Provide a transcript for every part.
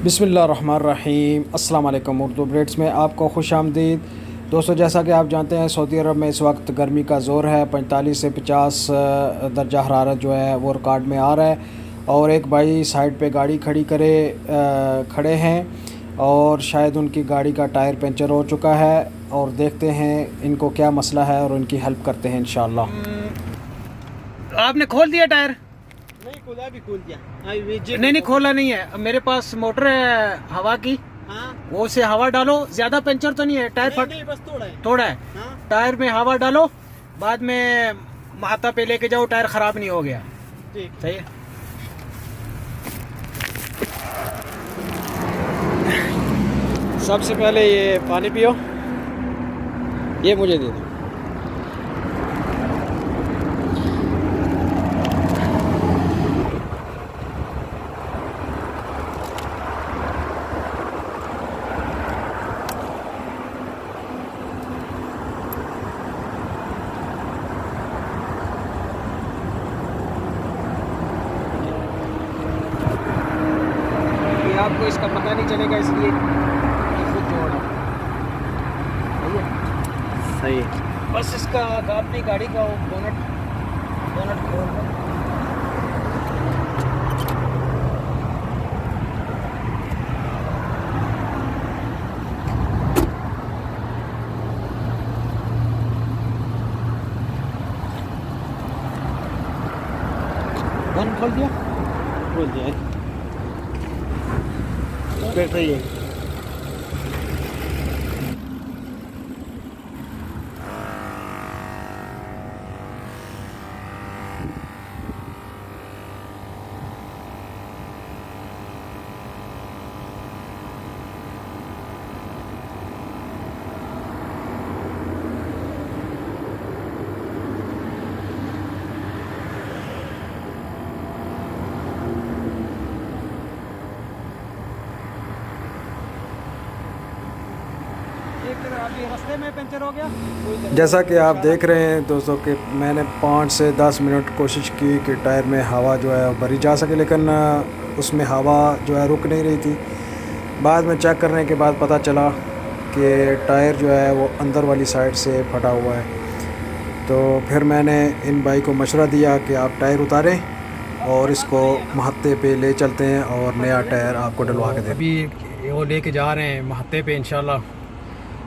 बिस्मिल्लाहिर्रहमानिर्रहीम। अस्सलाम वालेकुम। उर्दू ब्रेड्स में आपको खुश आमदीद। दोस्तों, जैसा कि आप जानते हैं सऊदी अरब में इस वक्त गर्मी का ज़ोर है। 45 से 50 दर्जा हरारत जो है वो रिकॉर्ड में आ रहा है। और एक भाई साइड पे गाड़ी खड़े हैं और शायद उनकी गाड़ी का टायर पंचर हो चुका है। और देखते हैं इनको क्या मसला है और उनकी हेल्प करते हैं इंशाल्लाह। आपने खोल दिया टायर? नहीं खोला, भी खोल दिया। नहीं खोला नहीं है। मेरे पास मोटर है हवा की। हाँ? वो से हवा डालो। ज्यादा पंचर तो नहीं है, टायर फट नहीं, बस थोड़ा है। हाँ? टायर में हवा डालो, बाद में माता पे लेके जाओ, टायर खराब नहीं हो गया। ठीक, सही है। सबसे पहले ये पानी पियो, ये मुझे दे दो। आपको इसका पता नहीं चलेगा, इसलिए खुद जोड़ा। सही है। बस इसका अपनी गाड़ी का बोनट खोल दो। बोनट खोल दिया? खोल दिया। बैठ रही है। रास्ते में पंचर हो गया। जैसा कि आप देख रहे हैं दोस्तों कि मैंने 5 से 10 मिनट कोशिश की कि टायर में हवा जो है भरी जा सके, लेकिन उसमें हवा जो है रुक नहीं रही थी। बाद में चेक करने के बाद पता चला कि टायर जो है वो अंदर वाली साइड से फटा हुआ है। तो फिर मैंने इन भाई को मशवरा दिया कि आप टायर उतारें और इसको महत्ते पे ले चलते हैं और नया टायर आपको डलवा के दें। अभी वो लेके जा रहे हैं महत्ते पे, इंशाल्लाह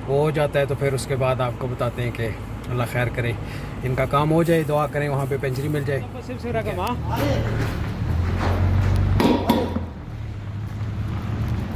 वो हो जाता है तो फिर उसके बाद आपको बताते हैं कि अल्लाह खैर करे, इनका काम हो जाए। दुआ करें वहाँ पे पेंचरी मिल जाए।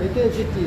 260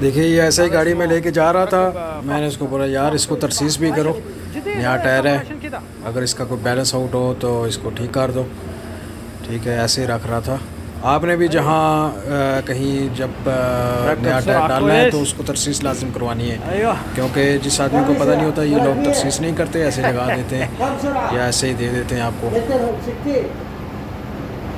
देखिए, ये ऐसे ही गाड़ी में लेके जा रहा था। मैंने इसको बोला यार इसको तरसीस भी करो, नया टायर है, अगर इसका कोई बैलेंस आउट हो तो इसको ठीक कर दो। ठीक है, ऐसे ही रख रहा था। आपने भी जहाँ कहीं जब नया टायर डालना है तो उसको तरसीस लाजिम करवानी है, क्योंकि जिस आदमी को पता नहीं होता ये लोग तरसीस नहीं करते, ऐसे लगा देते हैं या ऐसे ही दे देते हैं आपको।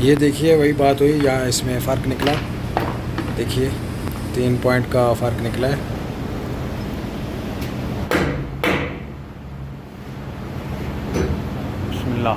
ये देखिए वही बात हुई, यहाँ इसमें फ़र्क निकला। देखिए 3 पॉइंट का फ़र्क निकला है। बिस्मिल्लाह।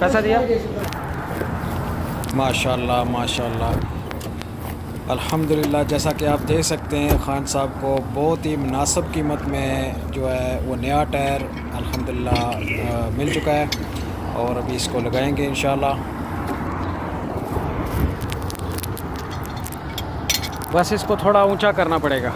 पैसा दिया माशाल्लाह माशाल्लाह अल्हम्दुलिल्लाह। जैसा कि आप देख सकते हैं खान साहब को बहुत ही मुनासिब कीमत में जो है वो नया टायर अल्हम्दुलिल्लाह मिल चुका है और अभी इसको लगाएंगे इंशाल्लाह। बस इसको थोड़ा ऊंचा करना पड़ेगा।